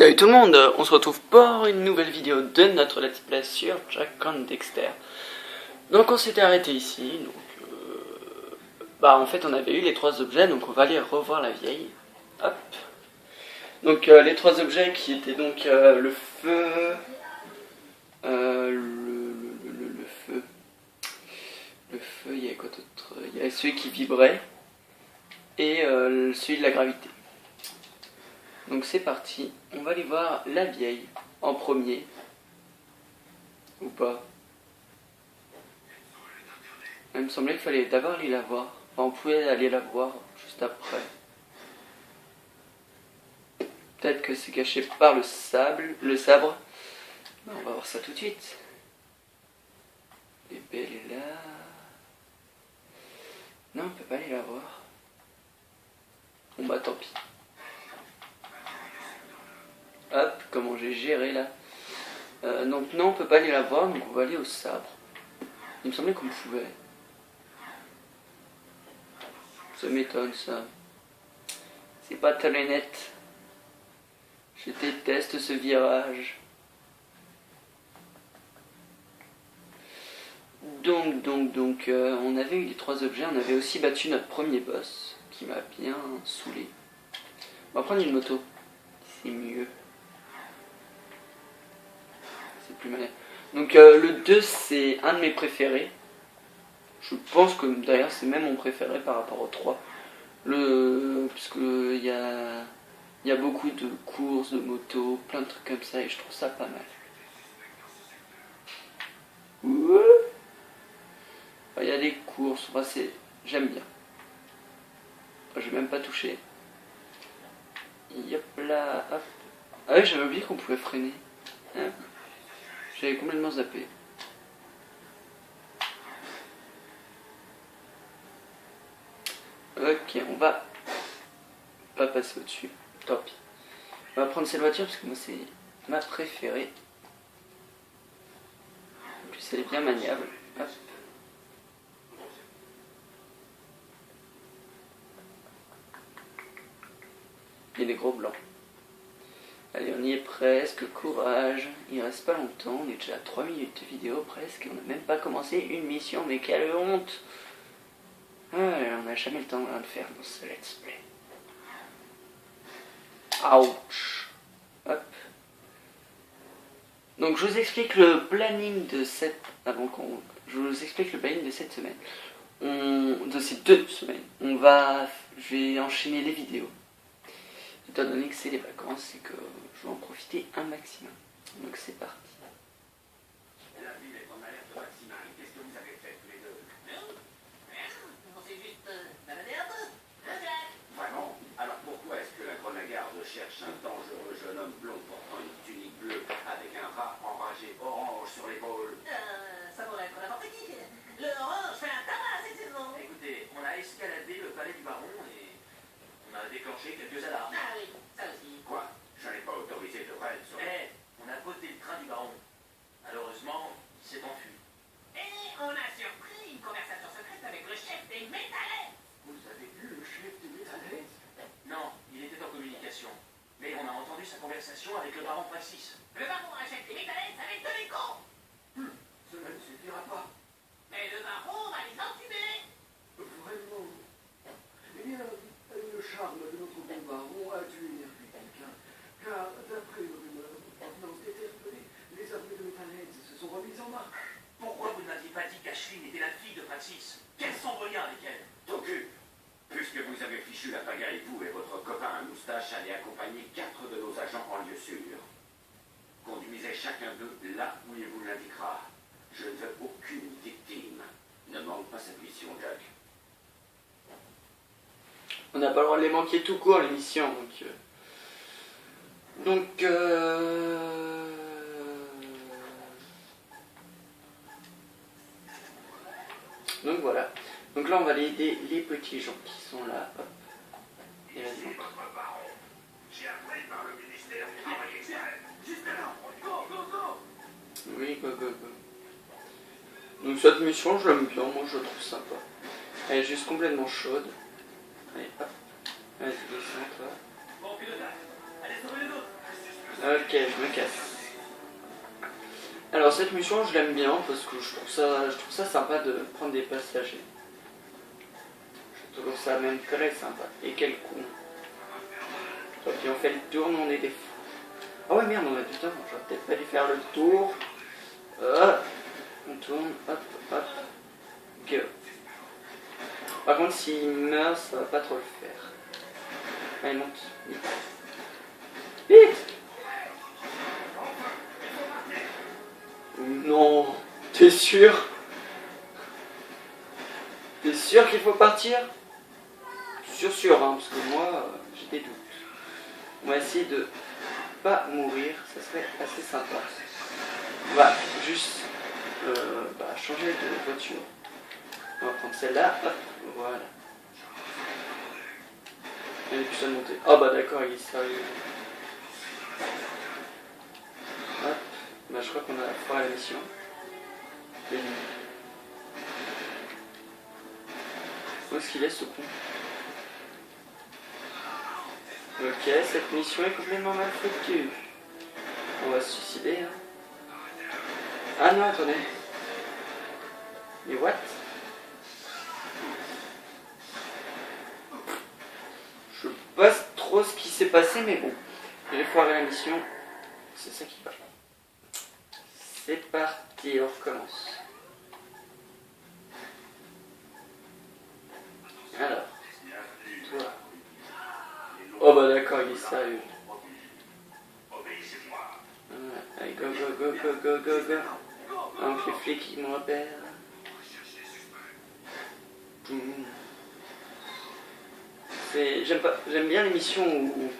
Salut tout le monde, on se retrouve pour une nouvelle vidéo de notre let's play sur Jak and Daxter. Donc on s'était arrêté ici, donc en fait on avait eu les trois objets, donc on va aller revoir la vieille. Hop. Donc les trois objets qui étaient donc le feu, le feu, il y a quoi d'autre? Il y a celui qui vibrait et celui de la gravité. Donc c'est parti, on va aller voir la vieille en premier. Ou pas? Il me semblait qu'il fallait d'abord aller la voir. Enfin, on pouvait aller la voir juste après. Peut-être que c'est caché par le sabre. On va voir ça tout de suite. L'épée elle est là. Non, on peut pas aller la voir. Bon bah tant pis. Hop, comment j'ai géré là. Donc non, on peut pas aller la voir, donc on va aller au sabre. Il me semblait qu'on pouvait. Ça m'étonne ça. C'est pas très net. Je déteste ce virage. Donc, on avait eu les trois objets. On avait aussi battu notre premier boss, qui m'a bien saoulé. On va prendre une moto. C'est mieux. C'est plus malin. Donc le 2 c'est un de mes préférés. Je pense que d'ailleurs c'est même mon préféré par rapport au 3. Puisque il y a beaucoup de courses, de motos, plein de trucs comme ça et je trouve ça pas mal. Il y a des courses, enfin, j'aime bien. J'ai même pas touché. Yop là, hop. Ah oui, j'avais oublié qu'on pouvait freiner. Hein, j'avais complètement zappé. Ok, on va pas passer au-dessus. Tant pis. On va prendre cette voiture parce que moi c'est ma préférée. En plus elle est bien maniable. Hop. Il y a des gros blancs. Allez, on y est presque. Courage. Il reste pas longtemps. On est déjà à 3 minutes de vidéo presque. On n'a même pas commencé une mission. Mais quelle honte! On n'a jamais le temps de faire dans ce let's play. Ouch. Hop. Donc je vous explique le planning de cette... Je vous explique le planning de cette semaine. De ces 2 semaines. Je vais enchaîner les vidéos. Étant donné que c'est les vacances, c'est que je vais en profiter un maximum. Donc c'est parti. La ville est en alerte maximale. Qu'est-ce que vous avez fait tous les deux? On s'est juste baladé un peu. Vraiment? Alors pourquoi est-ce que la Grenade cherche un dangereux jeune homme blond portant une tunique bleue avec un rat enragé orange sur l'épaule? Ça pourrait être n'importe qui. Le orange fait un tabac cette saison. Écoutez, on a escaladé le palais du baron et on a déclenché quelques alarmes. Ah oui, ça aussi. Quoi? Je n'ai pas autorisé de raid sur... on a posé le train du baron. Malheureusement, il s'est enfui. Et on a surpris une conversation secrète avec le chef des Metalheads. Vous avez vu le chef des Metalheads? Non, il était en communication. Mais on a entendu sa conversation avec le baron Praxis. Le baron achète des Metalheads avec de l'écho. Cela ne suffira pas. Mais le baron va les entuber. Vraiment? Eh bien, le charme de notre bon baron a dû énerver quelqu'un. Car, d'après une rumeur, provenant d'interpeller, les armées de Metalheads se sont remises en marche. Pourquoi vous n'aviez pas dit qu'Ashlyn était la fille de Praxis? Quel sombre lien avec elle? T'occupe. Puisque vous avez fichu la pagaille, vous et votre copain à moustache allez accompagner 4 de nos agents en lieu sûr. Conduisez chacun d'eux là où il vous l'indiquera. Je ne veux aucune victime. Ne manque pas cette mission, Jack. On n'a pas le droit de les manquer tout court l'émission. Donc voilà. Donc là on va aller aider les petits gens qui sont là. Hop. Et vas-y. Votre baron. J'ai appris par le ministère du Travail extrême. Juste là. Go, go, go. Oui, go. Donc cette mission je l'aime bien, moi je la trouve sympa. Elle est juste complètement chaude. Allez hop. Vas-y, descends toi. Bon pilotage. Allez sauver les autres. Ok, je me casse. Alors cette mission je l'aime bien parce que je trouve ça sympa de prendre des passagers. Je trouve ça même très sympa. Et quel con. Et puis on fait le tour, nous on est des fous. Ah ouais merde, on a du temps, j'aurais peut-être pas dû faire le tour. On tourne, hop, hop, go. Par contre s'il meurt, ça va pas trop le faire. Allez monte, vite. Vite. Non, t'es sûr? T'es sûr qu'il faut partir? Sûr, hein, parce que moi, j'ai des doutes. On va essayer de pas mourir, ça serait assez sympa. On va juste changer de voiture. On va prendre celle-là, hop, voilà. Il n'y a plus ça de monter. Oh bah d'accord, il est sérieux. Hop, bah je crois qu'on a foiré la mission. Où est-ce qu'il est ce con? Ok, cette mission est complètement mal foutue. On va se suicider, hein. Ah non, attendez. Mais what? Je sais pas trop ce qui s'est passé, mais bon. J'ai foiré la mission. C'est ça qui va. C'est parti, on recommence. Alors. Toi. Oh bah d'accord, il est sérieux. Allez, go, go, go, go, go, go, go. Donc les flics, ils me repèrent. J'aime bien les missions où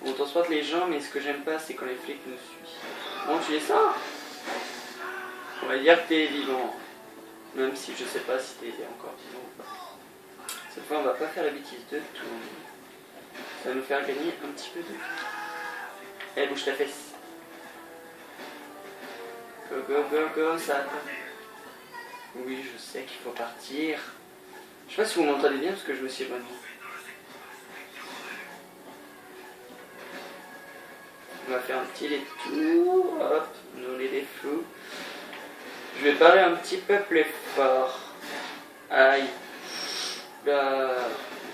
on transporte les gens, mais ce que j'aime pas, c'est quand les flics nous suivent. Bon, tu es ça? On va dire que t'es vivant. Même si je sais pas si t'es encore vivant ou pas. Cette fois, on va pas faire la bêtise de tout. Ça va nous faire gagner un petit peu de temps. Eh, bouge ta fesse. Go, go, go, go, ça. Oui, je sais qu'il faut partir. Je sais pas si vous m'entendez bien parce que je me suis éloigné. On va faire un petit détour. Hop, nous les déflous. Je vais parler un petit peu plus fort. Aïe. Là,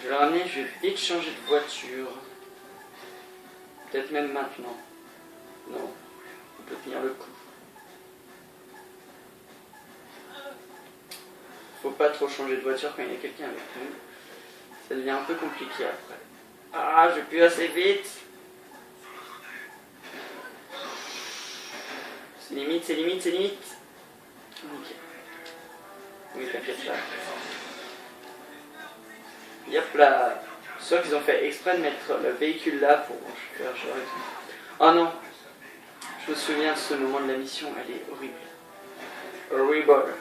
je vais le ramener, je vais vite changer de voiture. Peut-être même maintenant. Non, on peut tenir le coup. Faut pas trop changer de voiture quand il y a quelqu'un avec nous. Ça devient un peu compliqué après. Ah, je vais plus assez vite. C'est limite, c'est limite, c'est limite. Ok. Oui, t'inquiète pas. Yep là. Soit qu'ils ont fait exprès de mettre le véhicule là pour faire genre. Oh non. Je me souviens de ce moment de la mission, elle est horrible. Horrible.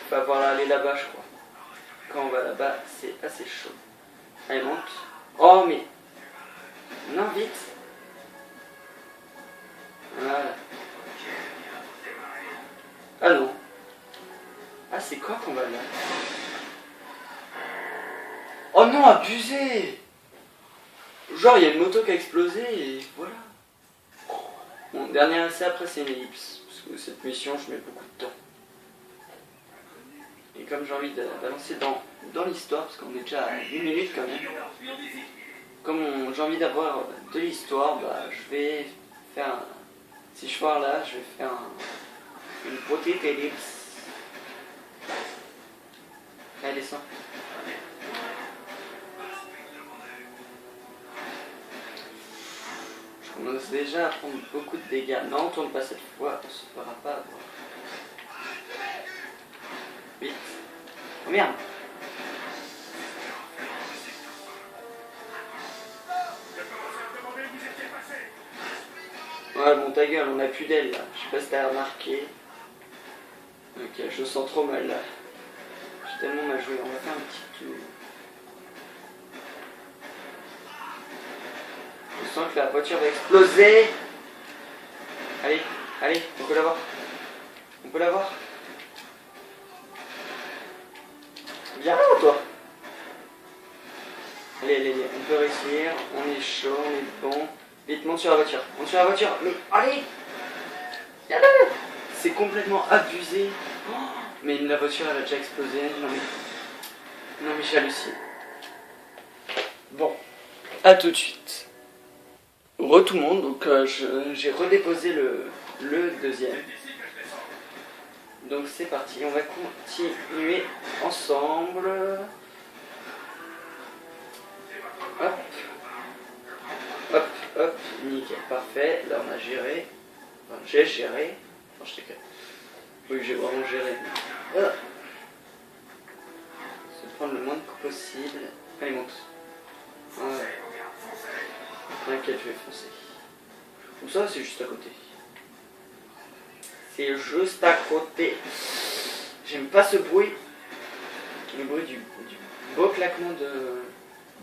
On va pouvoir aller là-bas, je crois. Quand on va là-bas, c'est assez chaud. Allez, monte. Oh, mais... Non, vite. Voilà. Ah non. Ah, c'est quoi qu'on va là? Oh non, abusé! Genre, il y a une moto qui a explosé et voilà. Bon, dernier essai, après c'est une ellipse. Parce que cette mission, je mets beaucoup de temps. Et comme j'ai envie d'avancer dans l'histoire, parce qu'on est déjà à 1 minute quand même. Comme j'ai envie d'avoir de l'histoire, bah je vais faire un... Si je pars là, je vais faire une petite ellipse. Allez, descends. Je commence déjà à prendre beaucoup de dégâts. Non, on tourne pas cette fois, on se fera pas avoir. Vite. Oh merde. Ouais, bon, ta gueule, on a plus d'aile là. Je sais pas si t'as remarqué. Ok, je sens trop mal là. J'ai tellement mal joué. On va faire un petit tour. Je sens que la voiture va exploser. Allez, allez, on peut l'avoir. On peut l'avoir. Viens là, toi. Allez, allez, allez, on peut réussir. On est chaud, on est bon. Vite, monte sur la voiture. Monte sur la voiture. Mais allez. C'est complètement abusé. Oh, mais la voiture, elle a déjà explosé. Non mais j'hallucine. Bon, à tout de suite. Tout le monde, donc j'ai redéposé le deuxième. Donc c'est parti, on va continuer ensemble. Hop. Hop, hop, nickel, parfait. Là on a géré. Enfin, j'ai géré. Enfin, je sais que... Oui, j'ai vraiment géré. Voilà. Se prendre le moins de coups possible. Allez, monte. Ouais. T'inquiète, je vais foncer. Ou ça, c'est juste à côté. C'est juste à côté. J'aime pas ce bruit. Le bruit du beau claquement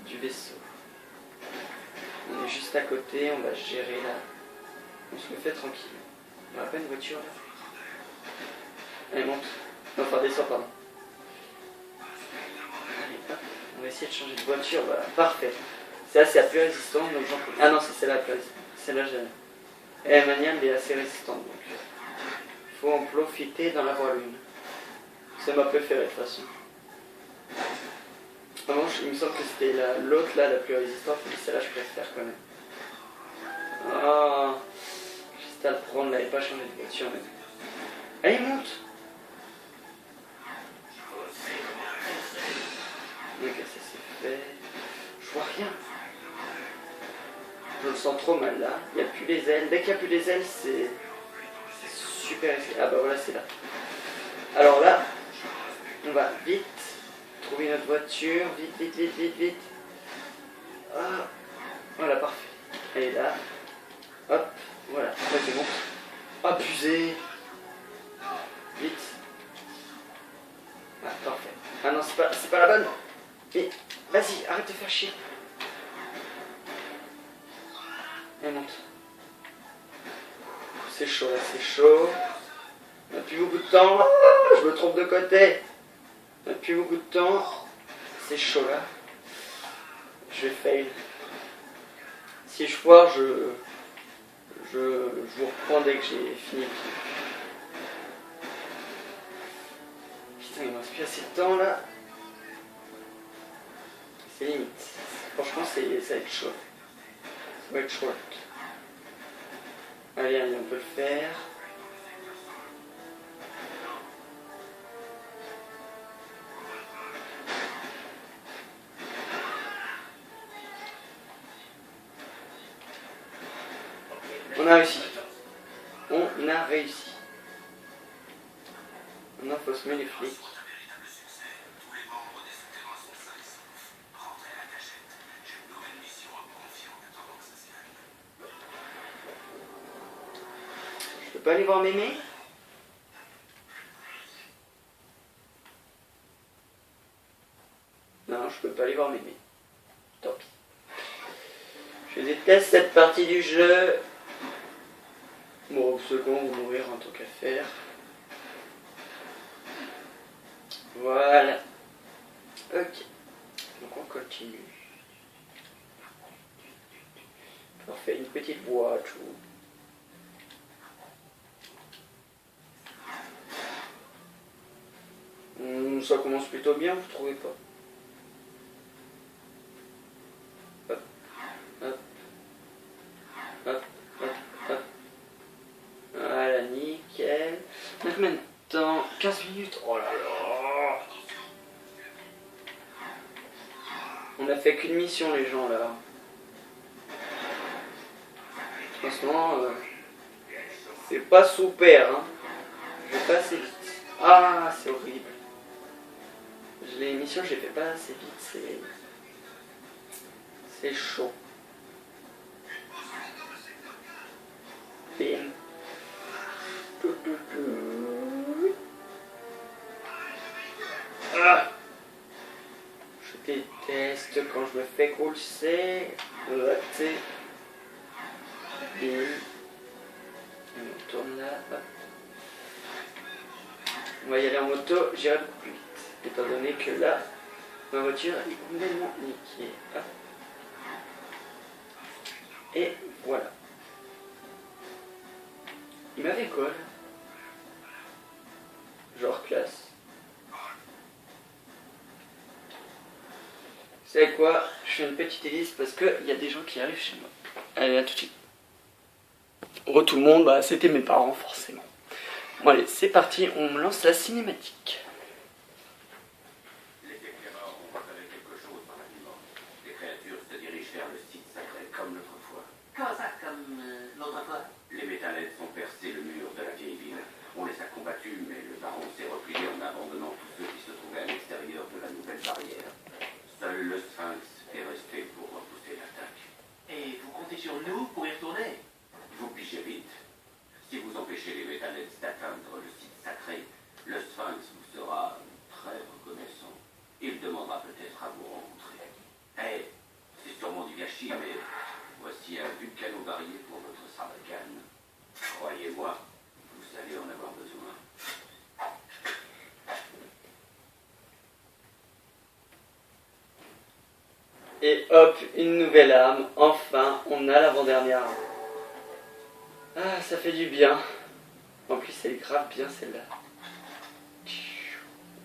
du vaisseau. On est juste à côté, on va gérer là. On se le fait tranquille. On n'a pas une voiture là. Allez, monte. Non, enfin, descends, pardon. Allez, hop. On va essayer de changer de voiture. Voilà, parfait. C'est assez plus résistant, donc j'en peux. Ah non, c'est celle-là plus résistante. Celle-là, j'aime. Et la manière, elle est assez résistante, donc faut en profiter dans la voie lune. C'est ma préférée de toute façon. Vraiment, il me semble que c'était l'autre là, la plus résistante, mais celle-là, je préfère quand même. Ah, juste à le prendre là et pas changer de voiture. Mais... Allez, monte. Ok, ça c'est fait. Je vois rien. Je le sens trop mal là. Il n'y a plus les ailes. Dès qu'il n'y a plus les ailes, c'est super. Ah bah voilà, c'est là. Alors là, on va vite trouver notre voiture. Vite, vite, vite, vite, vite. Ah, voilà, parfait. Elle est là. Hop, voilà. Là, c'est bon. Abusé. Vite. Ah, parfait. Ah non, c'est pas la bonne. Mais vas-y, arrête de faire chier. Elle monte. C'est chaud là, c'est chaud. On n'a plus beaucoup de temps. Je me trompe de côté. On n'a plus beaucoup de temps. C'est chaud là. Je vais fail. Si je foire, je vous reprends dès que j'ai fini. Putain, il me reste plus assez de temps là. C'est limite. Franchement, ça va être chaud. Ça va être chaud. Allez, allez, on peut le faire. On a réussi. On a réussi. Maintenant, il faut se mettre les flics. Je peux pas aller voir Mémé? Non, je peux pas aller voir Mémé. Tant pis. Je déteste cette partie du jeu. Bon, au second, on va mourir en tant qu'à faire. Voilà. Ok. Donc on continue. On fait une petite boîte ou... Ça commence plutôt bien, vous trouvez pas? Hop, hop, hop, hop, hop. Voilà, nickel. Donc maintenant, 15 minutes. Oh là là. On a fait qu'une mission, les gens, là. Franchement, c'est pas super, hein. Je vais pas assez vite. Ah, c'est horrible. Les missions, je les fais pas assez vite, c'est chaud. Bim. Ah. Je déteste quand je me fais coulser. Raté. Bim. On tourne là. Hop. On va y aller en moto, j'irai beaucoup plus vite. Étant donné que là, Ma voiture est complètement niquée. Hop. Et voilà. Il m'avait quoi là? Genre classe. Vous savez quoi? Je fais une petite hélice parce qu'il y a des gens qui arrivent chez moi. Allez, à tout de suite. Re tout le monde, bah c'était mes parents forcément. Bon allez, c'est parti, on me lance la cinématique. Les éclaireurs ont repéré quelque chose dans l'habillement. Les créatures se dirigent vers le site sacré comme l'autre fois. Comment ça, comme l'autre fois? Les métallettes ont percé le mur de la vieille ville. On les a combattus, mais le baron s'est replié en abandonnant tous ceux qui se trouvaient à l'extérieur de la nouvelle barrière. Seul le Sphinx est resté pour repousser l'attaque. Et vous comptez sur nous pour y retourner? Vous pigez vite. Si vous empêchez les métallettes d'atteindre le site sacré, le Sphinx vous sera très reconnaissant. Il demandera peut-être à vous rencontrer. Eh, c'est sûrement du gâchis, mais voici un vulcano varié pour votre sarbacane. Croyez-moi, vous allez en avoir besoin. Et hop, une nouvelle arme. Enfin, on a l'avant-dernière arme. Ah, ça fait du bien. En plus, elle est grave bien celle-là.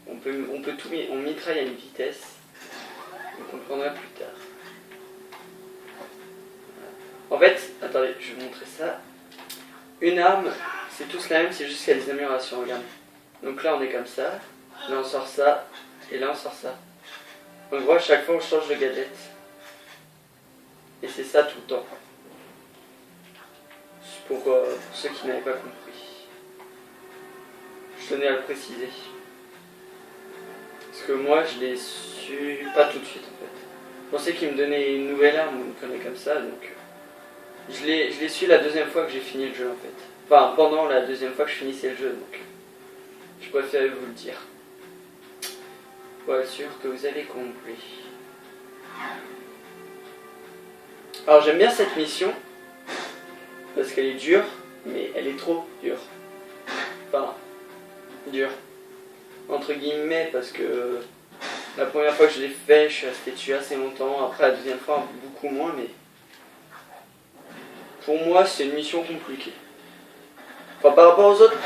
On peut tout, on mitraille à une vitesse. On comprendra plus tard. En fait, attendez, je vais vous montrer ça. Une arme, c'est tous la même, c'est juste qu'il y a des améliorations, regarde. Donc là, on est comme ça. Là, on sort ça. Et là, on sort ça. En gros, à chaque fois, on change de gadget. Et c'est ça tout le temps. Pour ceux qui n'avaient pas compris. Je tenais à le préciser. Parce que moi, je l'ai su pas tout de suite, en fait. Je pensais qu'il me donnait une nouvelle arme ou une connerie comme ça, donc... Je l'ai su la deuxième fois que j'ai fini le jeu, en fait. Enfin, pendant la deuxième fois que je finissais le jeu, donc... Je préférais vous le dire. Pour être sûr que vous avez compris. Alors, j'aime bien cette mission. Parce qu'elle est dure, mais elle est trop dure. Enfin, dure. Entre guillemets, parce que la première fois que je l'ai fait, je suis resté dessus assez longtemps. Après, la deuxième fois, beaucoup moins, mais... Pour moi, c'est une mission compliquée. Enfin, par rapport aux autres,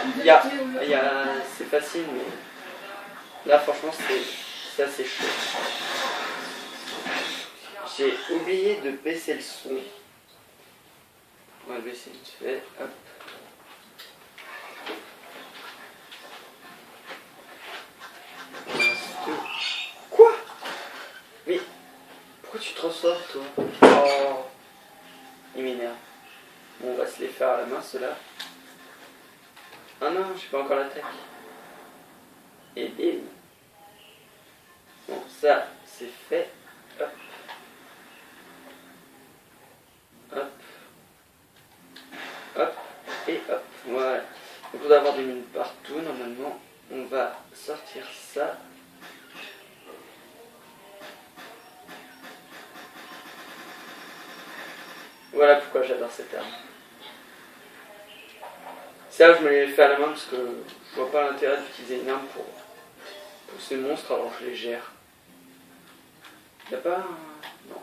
c'est facile, mais... Là, franchement, c'est assez chaud. J'ai oublié de baisser le son. On va baisser vite fait. Hop. Quoi? Mais pourquoi tu te ressors, toi? Oh, il m'énerve. Bon, on va se les faire à la main, ceux-là. Ah non, je suis pas encore l'attaque. Et bim. Bon, ça, c'est fait. Hop. Hop. Hop. Et hop. Voilà. Donc on doit avoir des mines partout. Normalement, on va sortir ça. Voilà pourquoi j'adore cette arme. Ça, je me l'ai fait à la main parce que je vois pas l'intérêt d'utiliser une arme pour ces monstres alors que je les gère. Y'a pas un... Non.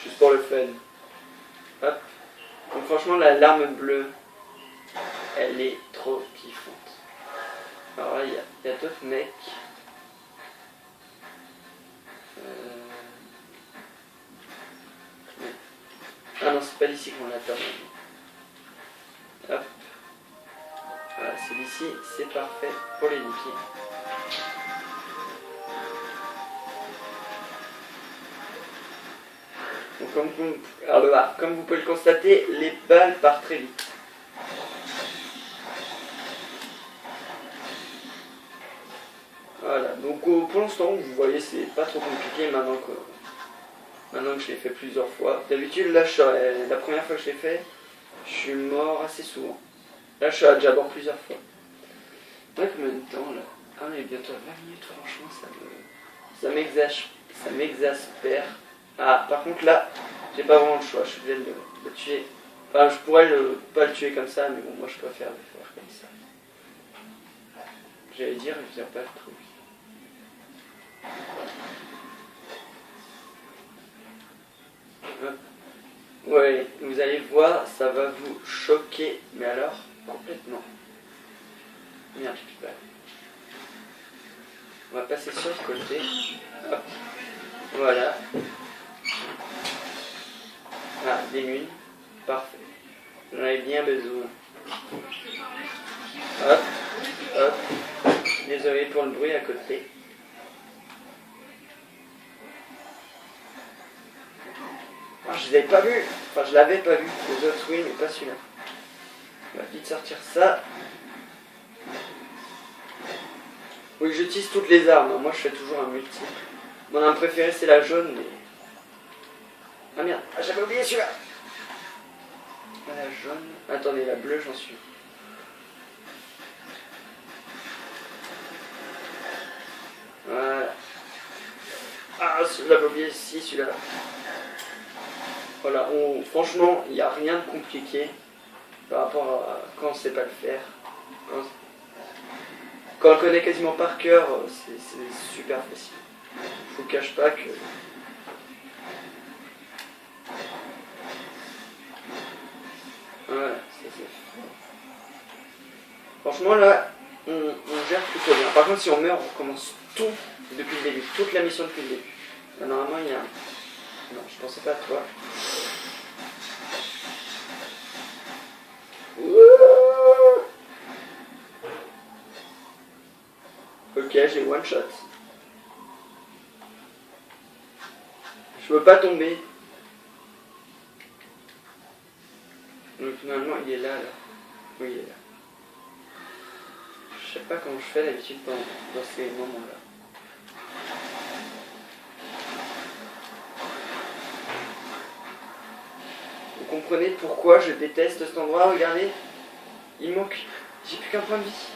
Juste pour le fun. Hop. Donc franchement, l'arme bleue, elle est trop kiffante. Alors là, il y a d'autres mecs. Ah non, c'est pas d'ici qu'on l'attend. Hop. Voilà, celui-ci, c'est parfait pour les niquer. Donc, comme vous pouvez le constater, les balles partent très vite. Voilà, donc pour l'instant, vous voyez, c'est pas trop compliqué maintenant que je l'ai fait plusieurs fois. D'habitude, là, la première fois que je l'ai fait, je suis mort assez souvent. Là, je suis déjà mort plusieurs fois. Ouais, combien de temps là? Ah, mais bientôt 20 minutes, franchement, ça m'exaspère. Ah, par contre, là, j'ai pas vraiment le choix, je suis obligé de le tuer. Enfin, je pourrais pas le tuer comme ça, mais bon, moi je préfère le faire comme ça. J'allais dire, il vient pas le truc. Ouais, vous allez voir, ça va vous choquer, mais alors complètement. Merde, j'ai plus de balle. On va passer sur le côté. Hop. Voilà. Ah, des munes. Parfait. J'en avais bien besoin. Hop, hop. Désolé pour le bruit à côté. Ah, je les avais pas vus. Enfin, je l'avais pas vu. Les autres, oui, mais pas celui-là. On va vite sortir ça. Oui, j'utilise toutes les armes. Moi, je fais toujours un multiple. Mon arme préférée, c'est la jaune, mais... Ah merde, ah, j'avais oublié celui-là. Ah, la jaune... Attendez, la bleue, j'en suis. Voilà. Ah, j'avais oublié ici, celui-là. Voilà, franchement, il n'y a rien de compliqué par rapport à quand on ne sait pas le faire. Quand on le connaît quasiment par cœur, c'est super facile. Je vous cache pas que... Voilà, c'est... Franchement là, on gère plutôt bien. Par contre, si on meurt, on recommence tout depuis le début. Toute la mission depuis le début. Là, normalement, il y a... Non, je pensais pas à toi. Ok, j'ai one shot. Je veux pas tomber. Donc finalement il est là. Oui, il est là. Je sais pas comment je fais d'habitude dans ces moments-là. Vous comprenez pourquoi je déteste cet endroit? Regardez. Il manque. J'ai plus qu'un point de vie.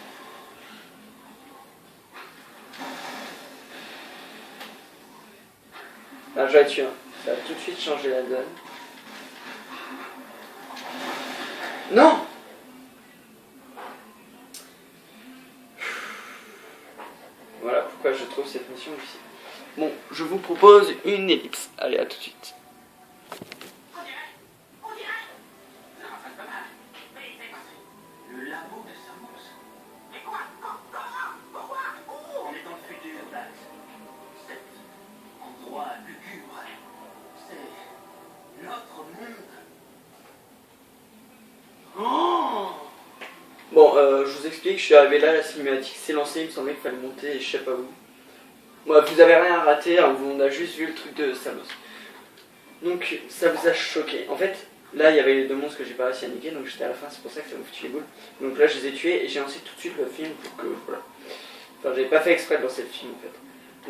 Ah, je vais tuer. Ça va tout de suite changer la donne. Non! Voilà pourquoi je trouve cette mission difficile. Bon, je vous propose une ellipse. Allez, à tout de suite. On dirait. Non, ça se peut pas. Mais c'est passé. Le labo de Samus. Mais quoi? Comment? Pourquoi? Où? On est dans le futur, Dax. Cet endroit lugubre, c'est notre monde. Oh bon, je vous explique, je suis arrivé là, la cinématique s'est lancée, il me semblait qu'il fallait monter et je sais pas où. Moi, vous avez rien raté, hein, on a juste vu le truc de Samus. Donc, ça vous a choqué. En fait, là, il y avait les deux monstres que j'ai pas réussi à niquer, donc j'étais à la fin, c'est pour ça que ça m'a foutu les boules. Donc là, je les ai tués et j'ai lancé tout de suite le film pour que, voilà. Enfin, j'avais pas fait exprès de lancer le film, en fait.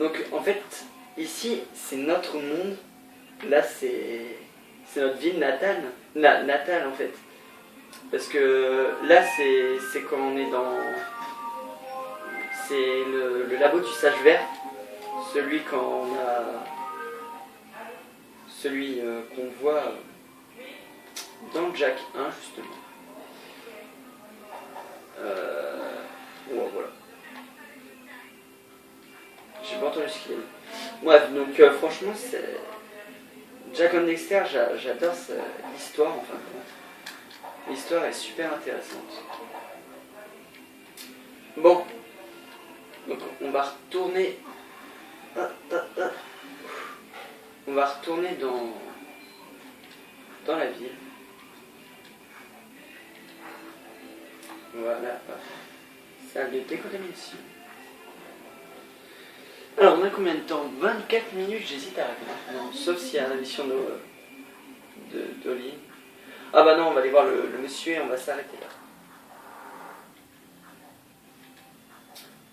Donc, en fait, ici, c'est notre monde. Là, c'est notre ville natale. Natale, en fait. Parce que là, c'est quand on est dans... C'est le labo du sage vert. Celui quand on a... Celui qu'on voit dans Jack 1, justement. Voilà. J'ai pas entendu ce qu'il a dit. Bref, donc franchement, c'est... Jak and Daxter, j'adore l'histoire, enfin. L'histoire est super intéressante. Bon. Donc on va retourner... On va retourner dans la ville. Voilà. Salle de décontamination. Alors on a combien de temps? 24 minutes, j'hésite à répondre. Non, sauf s'il y a la mission d'Oli. Ah bah non, on va aller voir le monsieur et on va s'arrêter là.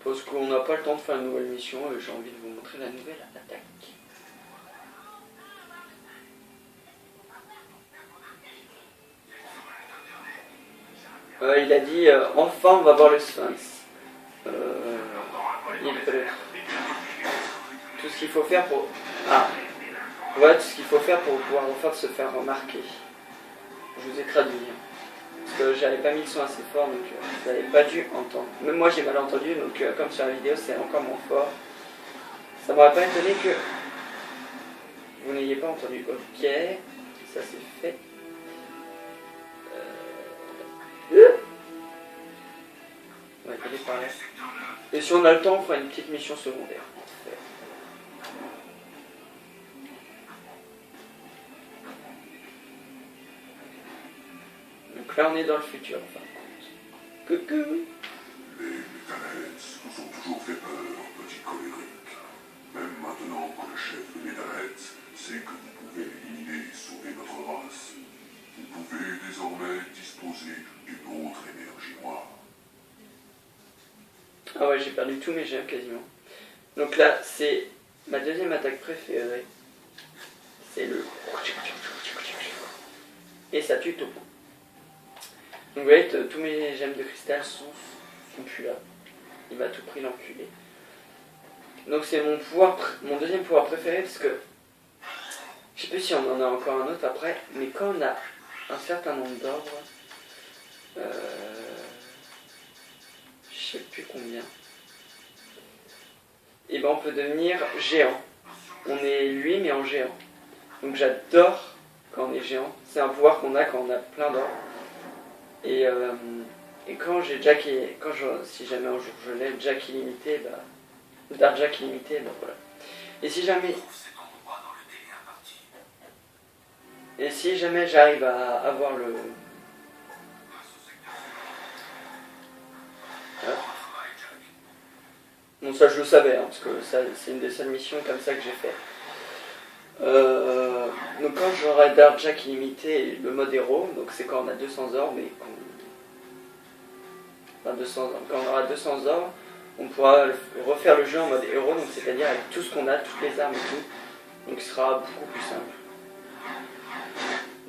Parce qu'on n'a pas le temps de faire une nouvelle mission et j'ai envie de vous montrer la nouvelle attaque. Il a dit enfin on va voir le Sphinx. Tout ce qu'il faut faire pour... Ah, voilà tout ce qu'il faut faire pour pouvoir enfin se faire remarquer. Je vous ai traduit. Parce que j'avais pas mis le son assez fort, donc vous n'avez pas dû entendre. Même moi j'ai mal entendu, donc comme sur la vidéo c'est encore moins fort. Ça m'aurait pas étonné que vous n'ayez pas entendu. Ok, ça c'est fait. On va y aller par là. Et si on a le temps, on fera une petite mission secondaire. Donc là, on est dans le futur, en fin de compte. Coucou! Les Metalheads nous ont toujours fait peur, petit colérique. Même maintenant que le chef de Metalheads sait que vous pouvez l'éliminer et sauver notre race, vous pouvez désormais disposer d'une autre énergie noire. Ah ouais, j'ai perdu tous mes gemmes quasiment. Donc là, c'est ma deuxième attaque préférée. C'est le... Et ça tue tout. Donc vous voyez, tous mes gemmes de cristal sont plus là. Il m'a tout pris l'enculé. Donc c'est mon deuxième pouvoir préféré parce que... Je sais plus si on en a encore un autre après, mais quand on a un certain nombre d'ordres... je sais plus combien. Et ben on peut devenir géant. On est lui mais en géant. Donc j'adore quand on est géant. C'est un pouvoir qu'on a quand on a plein d'or. Et quand j'ai Jack si jamais un jour je l'ai Jack illimité, bah Dark Jack illimité, bah voilà. Et si jamais j'arrive à avoir le bon, ça je le savais, hein, parce que c'est une des seules missions comme ça que j'ai fait. Donc quand j'aurai Dark Jack illimité et le mode héros, donc c'est quand on a 200 orbes, mais quand on aura 200 orbes, on pourra refaire le jeu en mode héros, donc c'est-à-dire avec tout ce qu'on a, toutes les armes et tout. Donc ce sera beaucoup plus simple.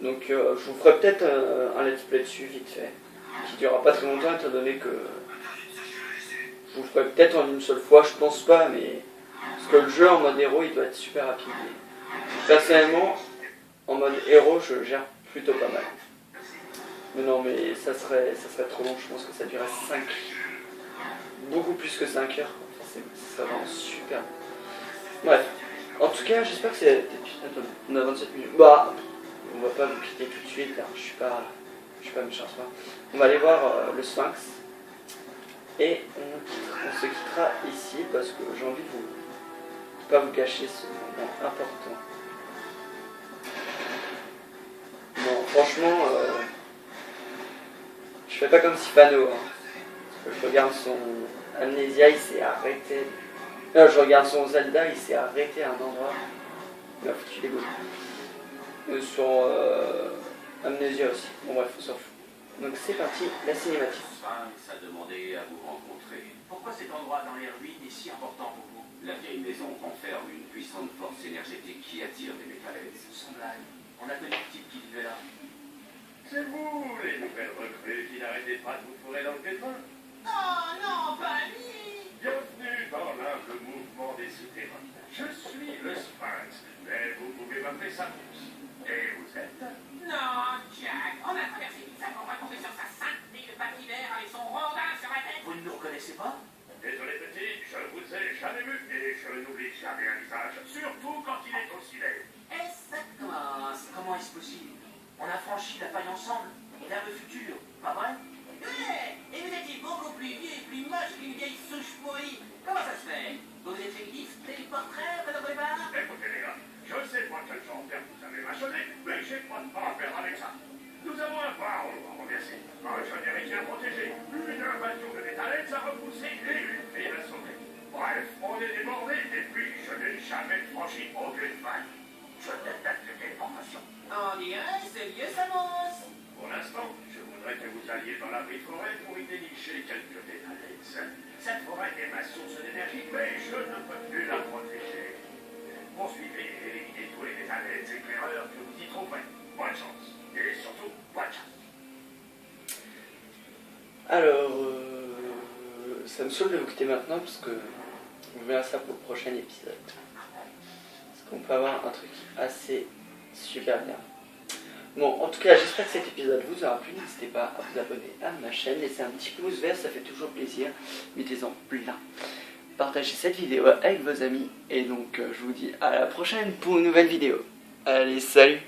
Donc je vous ferai peut-être un let's play dessus vite fait, qui durera pas très longtemps étant donné que je vous le ferai peut-être en une seule fois, je pense pas, mais parce que le jeu en mode héros il doit être super rapide. Personnellement, en mode héros je gère plutôt pas mal. Mais non, mais ça serait trop long, je pense que ça durerait beaucoup plus que 5 heures. Enfin, ça serait vraiment super. Bref, en tout cas j'espère que c'est... Attends, on a 27 minutes. Bah, on va pas vous quitter tout de suite, là. Je suis pas méchant. On va aller voir le Sphinx. Et on se quittera ici parce que j'ai envie de pas vous gâcher ce moment important. Non, franchement, je fais pas comme Sifano. Hein. Je regarde son Amnesia, il s'est arrêté. Non, je regarde son Zelda, il s'est arrêté à un endroit. Il a foutu les gauches. Sur Amnesia aussi. Bon bref, on s'en fout. Donc c'est parti, la cinématique. Sphinx a demandé à vous rencontrer. Pourquoi cet endroit dans les ruines est si important pour vous? La vieille maison renferme une puissante force énergétique qui attire les Metalheads. Sans blague, on a connu le type qui vivait là. C'est vous, les nouvelles recrues qui n'arrêtez pas de vous fourrer dans le pétrin. Oh non, pas lui! Bienvenue dans l'humble mouvement des souterrains. Je suis le Sphinx, mais vous pouvez m'appeler Samus. Et vous êtes? Non, Jack, on a traversé tout ça pour raconter sur sa sainteté de Bativer avec son rondin sur la tête. Vous ne nous reconnaissez pas? Désolé petit, je vous ai jamais vu et je n'oublie jamais un visage, surtout quand il est aussi laid. Et ça commence. Comment est-ce possible? On a franchi la faille ensemble, vers le futur, pas vrai? Ouais, et vous étiez beaucoup plus vieux et plus moche qu'une vieille souche pourrie. Comment ça se fait? Vous êtes fait gifter le portrait après notre départ? Écoutez les gars, je sais pas quel genre d'air vous avez mâchonné, mais j'ai pas de temps à perdre avec ça. Nous avons un phare, on doit remercier. Un jeune héritier à protéger, une invasion de Metalheads à repousser et une fille à sauver. Bref, on est débordés et puis je n'ai jamais franchi aucune faille. Je déteste les téléportations. On dirait, c'est vieux Samus. Pour l'instant, je voudrais que vous alliez dans la vraie forêt pour y dénicher quelques Metalheads. Cette forêt est ma source d'énergie, mais je ne peux plus la protéger. Poursuivez et éliminez tous les Metalheads éclaireurs que vous y trouverez. Bonne chance. Et surtout, bonne chance. Alors, ça me saoule de vous quitter maintenant parce que on verra ça pour le prochain épisode. Parce qu'on peut avoir un truc assez super bien. Bon, en tout cas, j'espère que cet épisode vous aura plu. N'hésitez pas à vous abonner à ma chaîne. Laissez un petit pouce vert, ça fait toujours plaisir. Mettez-en plein. partagez cette vidéo avec vos amis. Et donc je vous dis à la prochaine pour une nouvelle vidéo. Allez, salut!